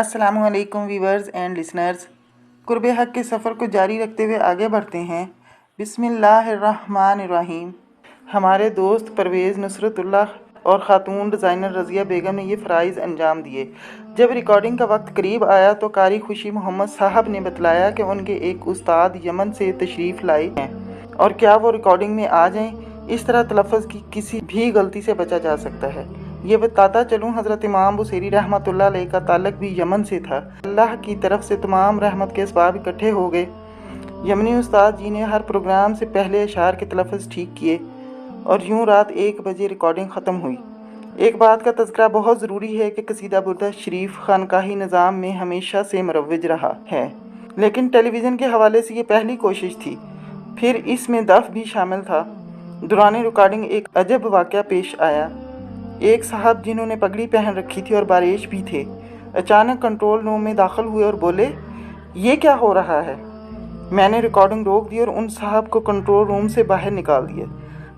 अस्सलामुअलैकुम viewers and listeners, कुर्बे हक के सफ़र को जारी रखते हुए आगे बढ़ते हैं। बिस्मिल्लाहिर्रहमानिर्रहीम। हमारे दोस्त परवेज़ नुसरतुल्लाह और ख़ातून डिज़ाइनर रज़िया बेगम ने ये फ़राइज़ अंजाम दिए। जब रिकॉर्डिंग का वक्त करीब आया तो कारी खुशी मोहम्मद साहब ने बतलाया कि उनके एक उस्ताद यमन से तशरीफ़ लाए हैं और क्या वो रिकॉर्डिंग में आ जाएं। इस तरह तलफ़्फ़ुज़ की किसी भी गलती से बचा जा सकता है। ये बताता चलूँ, हज़रत इमाम बुसीरी रहमतुल्लाह अलैह का ताल्लुक़ भी यमन से था। अल्लाह की तरफ से तमाम रहमत के असबाब इकट्ठे हो गए। यमनी उस्ताद जी ने हर प्रोग्राम से पहले अशार के तलफ़्फ़ुज़ ठीक किए और यूँ रात 1 बजे रिकॉर्डिंग ख़त्म हुई। एक बात का तज़किरा बहुत ज़रूरी है कि कसीदा बुर्दा शरीफ खानकाही निज़ाम में हमेशा से मुरव्वज रहा है, लेकिन टेलीविज़न के हवाले से ये पहली कोशिश थी। फिर इसमें दफ़ भी शामिल था। दौरान रिकॉर्डिंग एक अजब वाक़या पेश आया। एक साहब जिन्होंने पगड़ी पहन रखी थी और बारिश भी थे, अचानक कंट्रोल रूम में दाखिल हुए और बोले, ये क्या हो रहा है। मैंने रिकॉर्डिंग रोक दी और उन साहब को कंट्रोल रूम से बाहर निकाल दिया।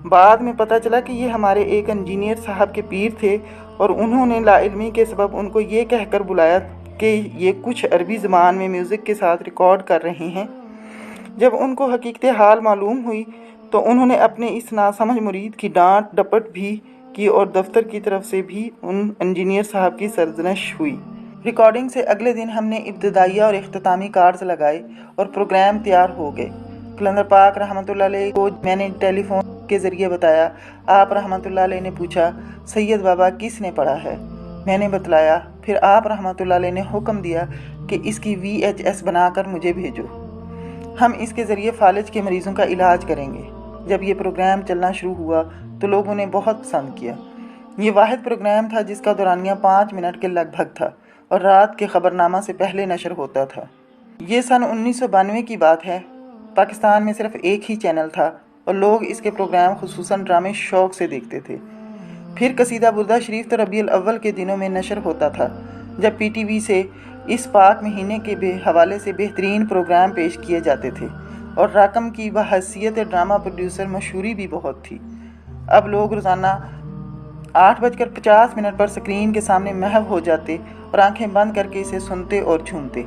बाद में पता चला कि ये हमारे एक इंजीनियर साहब के पीर थे और उन्होंने लाइल्मी के सबब उनको ये कहकर बुलाया कि ये कुछ अरबी ज़बान में म्यूज़िक के साथ रिकॉर्ड कर रहे हैं। जब उनको हकीकत हाल मालूम हुई तो उन्होंने अपने इस नासमझ मुरीद की डांट डपट भी की और दफ्तर की तरफ से भी उन इंजीनियर साहब की सरजनश हुई। रिकॉर्डिंग से अगले दिन हमने इब्तदाइया और इख्तितामी कार्ड्स लगाए और प्रोग्राम तैयार हो गए। कलंदर पाक रहमतुल्लाह अलैह को मैंने टेलीफोन के ज़रिए बताया। आप रहमतुल्लाह अलैह ने पूछा, सैयद बाबा किसने पढ़ा है? मैंने बतलाया। फिर आप रहमतुल्लाह अलैह ने हुक्म दिया कि इसकी VHS बनाकर मुझे भेजो, हम इसके ज़रिए फालिज के मरीज़ों का इलाज करेंगे। जब ये प्रोग्राम चलना शुरू हुआ तो लोगों ने बहुत पसंद किया। ये वाहिद प्रोग्राम था जिसका दौरानिया 5 मिनट के लगभग था और रात के ख़बरनामा से पहले नशर होता था। ये सन 1992 की बात है। पाकिस्तान में सिर्फ एक ही चैनल था और लोग इसके प्रोग्राम खुसूसन ड्रामे शौक़ से देखते थे। फिर कसीदा बुर्दा शरीफ तो रबीउल अव्वल के दिनों में नशर होता था, जब PTV से इस पाक महीने के हवाले से बेहतरीन प्रोग्राम पेश किए जाते थे और राकम की बहैसियत ड्रामा प्रोड्यूसर मशहूरी भी बहुत थी। अब लोग रोज़ाना 8:50 पर स्क्रीन के सामने महव हो जाते और आंखें बंद करके इसे सुनते और झूमते।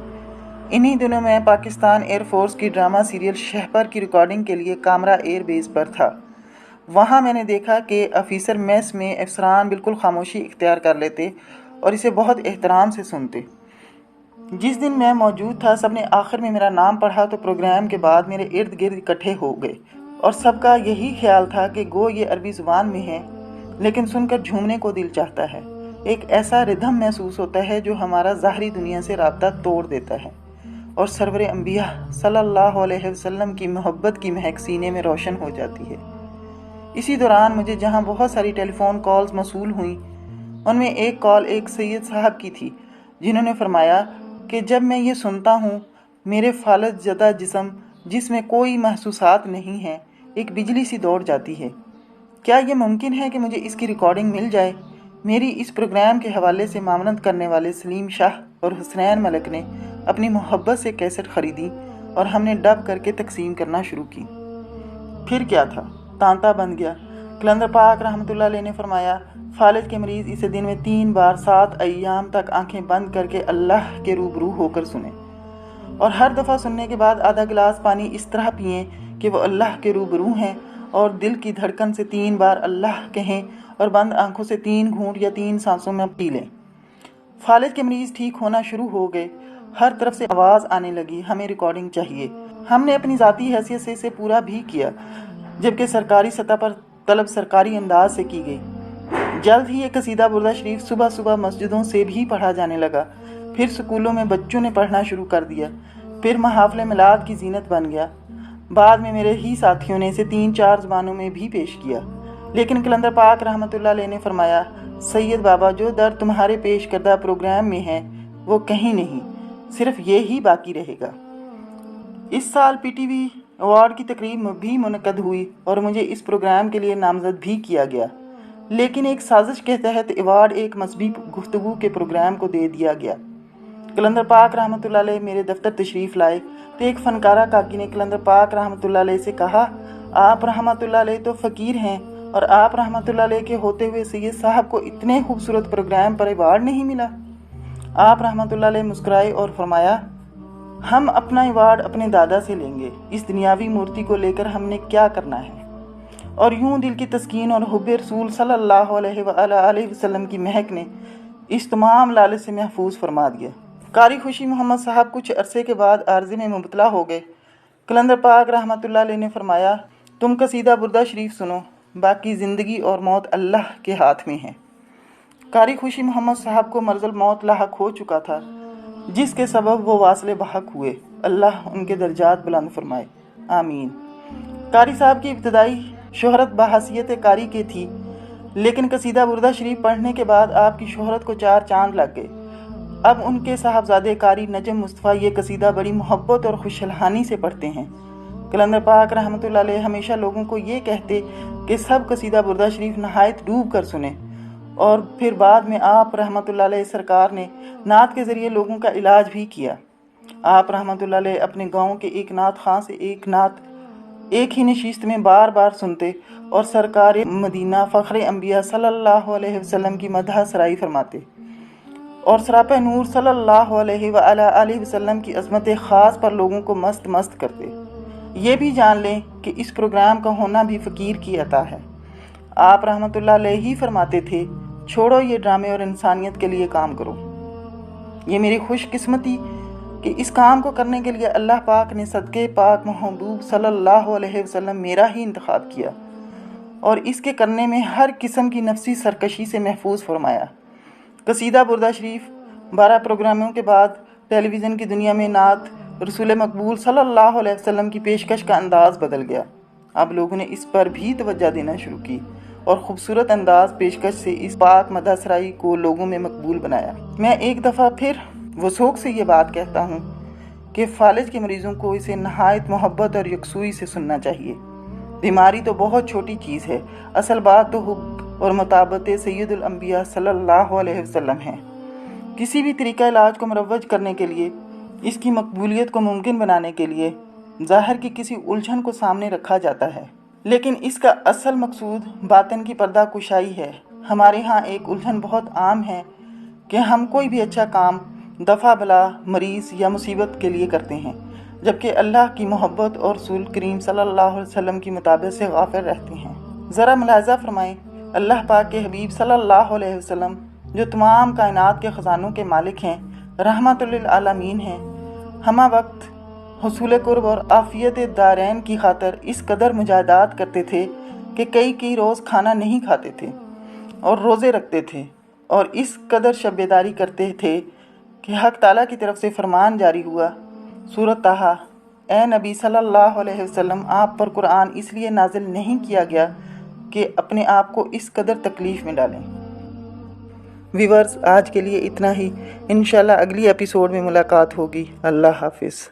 इन्हीं दिनों में पाकिस्तान एयरफोर्स की ड्रामा सीरियल शहपर की रिकॉर्डिंग के लिए कामरा एयर बेस पर था। वहाँ मैंने देखा कि ऑफिसर मेस में अफसरान बिल्कुल खामोशी इख्तियार कर लेते और इसे बहुत एहतराम से सुनते। जिस दिन मैं मौजूद था, सबने आखिर में मेरा नाम पढ़ा तो प्रोग्राम के बाद मेरे इर्द गिर्द इकट्ठे हो गए और सबका यही ख्याल था कि गो ये अरबी ज़ुबान में है, लेकिन सुनकर झूमने को दिल चाहता है। एक ऐसा रिदम महसूस होता है जो हमारा ज़ाहरी दुनिया से राब्ता तोड़ देता है और सरवर अंबिया सल्लल्लाहु अलैहि वसल्लम की मोहब्बत की महक सीने में रोशन हो जाती है। इसी दौरान मुझे जहाँ बहुत सारी टेलीफोन कॉल्स मौसूल हुई, उनमें एक कॉल एक सैयद साहब की थी, जिन्होंने फरमाया कि जब मैं ये सुनता हूँ, मेरे फालज ज़दा जिस्म जिसमें कोई महसूसात नहीं है, एक बिजली सी दौड़ जाती है। क्या ये मुमकिन है कि मुझे इसकी रिकॉर्डिंग मिल जाए? मेरी इस प्रोग्राम के हवाले से मामलत करने वाले सलीम शाह और हुसनैन मलिक ने अपनी मोहब्बत से कैसेट ख़रीदी और हमने डब करके तकसीम करना शुरू की। फिर क्या था, तांता बन गया। कलंदर पाक रहमतुल्लाह अलैह ने फरमाया, फालिज के मरीज़ इसे दिन में 3 बार 7 अय्याम तक आंखें बंद करके अल्लाह के रूबरू होकर सुने और हर दफ़ा सुनने के बाद आधा गिलास पानी इस तरह पिएं कि वो अल्लाह के रूबरू हैं और दिल की धड़कन से 3 बार अल्लाह कहें और बंद आंखों से 3 घूंट या 3 सांसों में पी लें। फालिज के मरीज़ ठीक होना शुरू हो गए। हर तरफ से आवाज़ आने लगी, हमें रिकॉर्डिंग चाहिए। हमने अपनी ज़ाती हैसियत से इसे पूरा भी किया, जबकि सरकारी सतह पर तलब सरकारी अंदाज से की गई। जल्द ही ये कसीदा बुर्दा शरीफ सुबह सुबह मस्जिदों से भी पढ़ा जाने लगा। फिर स्कूलों में बच्चों ने पढ़ना शुरू कर दिया। फिर महाफिल मिलाद की जीनत बन गया। बाद में मेरे ही साथियों ने इसे 3-4 ज़बानों में भी पेश किया, लेकिन कलंदर पाक रहमतुल्लाह अलैह ने फरमाया, सैयद बाबा, जो दर्द तुम्हारे पेश करदा प्रोग्राम में है वो कहीं नहीं, सिर्फ ये ही बाकी रहेगा। इस साल PTV अवार्ड की तकरीब भी मुनक़द हुई और मुझे इस प्रोग्राम के लिए नामज़द भी किया गया, लेकिन एक साजिश के तहत अवार्ड एक मजहबी गुफ्तगू के प्रोग्राम को दे दिया गया। कलंदर पाक रहमतुल्लाह अलैह मेरे दफ्तर तशरीफ़ लाए तो एक फ़नकारा काकी ने कलंदर पाक रहमतुल्लाह अलैह से कहा, आप रहमतुल्लाह अलैह तो फ़कीर हैं और आप रहमतुल्लाह अलैह के होते हुए सैयद साहब को इतने खूबसूरत प्रोग्राम पर अवार्ड नहीं मिला। آپ رحمۃ اللہ علیہ مسکرائے اور فرمایا، ہم اپنا ایوارڈ اپنے دادا سے لیں گے، اس دنیاوی مورتی کو لے کر ہم نے کیا کرنا ہے؟ اور یوں دل کی تسکین اور حب رسول صلی اللہ علیہ وآلہ وسلم کی مہک نے اس تمام لالچ سے محفوظ فرما دیا۔ قاری خوشی محمد صاحب کچھ عرصے کے بعد عارضے میں مبتلا ہو گئے۔ کلندر پاک رحمۃ اللہ علیہ نے فرمایا، تم قصیدہ بردہ شریف سنو، باقی زندگی اور موت اللہ کے ہاتھ میں ہے۔ قاری خوشی محمد صاحب کو مرض الموت لاحق ہو چکا تھا، جس کے سبب وہ واصل بحق ہوئے۔ اللہ ان کے درجات بلند فرمائے، آمین۔ قاری صاحب کی ابتدائی شہرت بحیثیت قاری کے تھی، لیکن قصیدہ بردہ شریف پڑھنے کے بعد آپ کی شہرت کو 4 چاند لگ گئے۔ اب ان کے صاحبزادے قاری نجم مصطفیٰ یہ قصیدہ بڑی محبت اور خوشحالانی سے پڑھتے ہیں۔ کلندر پاک رحمۃ اللہ علیہ ہمیشہ لوگوں کو یہ کہتے کہ سب قصیدہ بردہ شریف نہایت ڈوب کر سنیں، اور پھر بعد میں آپ رحمۃ اللہ علیہ سرکار نے نعت کے ذریعے لوگوں کا علاج بھی کیا۔ آپ رحمۃ اللہ علیہ اپنے گاؤں کے ایک نعت خواں سے ایک نعت ایک ہی نشست میں بار بار سنتے اور سرکار مدینہ فخر انبیاء صلی اللہ علیہ وسلم کی مدح سرائی فرماتے اور سراپہ نور صلی اللہ علیہ وآلہ وسلم کی عظمت خاص پر لوگوں کو مست کرتے۔ یہ بھی جان لیں کہ اس پروگرام کا ہونا بھی فقیر کی عطا ہے۔ آپ رحمۃ اللہ علیہ ہی فرماتے تھے، چھوڑو یہ ڈرامے اور انسانیت کے لیے کام کرو۔ یہ میری خوش قسمتی کہ اس کام کو کرنے کے لیے اللہ پاک نے صدقے پاک محبوب صلی اللہ علیہ وسلم میرا ہی انتخاب کیا اور اس کے کرنے میں ہر قسم کی نفسی سرکشی سے محفوظ فرمایا۔ قصیدہ بردہ شریف 12 پروگراموں کے بعد ٹیلی ویژن کی دنیا میں نعت رسول مقبول صلی اللہ علیہ وسلم کی پیشکش کا انداز بدل گیا۔ اب لوگوں نے اس پر بھی توجہ دینا شروع کی اور خوبصورت انداز پیشکش سے اس پاک مدح سرائی کو لوگوں میں مقبول بنایا۔ میں ایک دفعہ پھر وثوق سے یہ بات کہتا ہوں کہ فالج کے مریضوں کو اسے نہایت محبت اور یکسوئی سے سننا چاہیے۔ بیماری تو بہت چھوٹی چیز ہے، اصل بات تو حب اور مطابت سید الانبیاء صلی اللہ علیہ وسلم ہے۔ کسی بھی طریقہ علاج کو مروج کرنے کے لیے، اس کی مقبولیت کو ممکن بنانے کے لیے ظاہر کی کسی الجھن کو سامنے رکھا جاتا ہے، لیکن اس کا اصل مقصود باطن کی پردہ کشائی ہے۔ ہمارے ہاں ایک الجھن بہت عام ہے کہ ہم کوئی بھی اچھا کام دفع بلا، مریض یا مصیبت کے لیے کرتے ہیں، جبکہ اللہ کی محبت اور رسول کریم صلی اللہ علیہ وسلم کی مطابق سے غافل رہتے ہیں۔ ذرا ملاحظہ فرمائیں، اللہ پاک کے حبیب صلی اللہ علیہ وسلم جو تمام کائنات کے خزانوں کے مالک ہیں، رحمت للعالمین ہیں، ہمہ وقت حصول قرب اور عافیت دارین کی خاطر اس قدر مجاہدات کرتے تھے کہ کئی روز کھانا نہیں کھاتے تھے اور روزے رکھتے تھے، اور اس قدر شب بیداری کرتے تھے کہ حق تعالیٰ کی طرف سے فرمان جاری ہوا، سورۃ طٰہٰ، اے نبی صلی اللہ علیہ وسلم، آپ پر قرآن اس لیے نازل نہیں کیا گیا کہ اپنے آپ کو اس قدر تکلیف میں ڈالیں۔ ویورز، آج کے لیے اتنا ہی، انشاءاللہ اگلی ایپیسوڈ میں ملاقات ہوگی۔ اللہ حافظ۔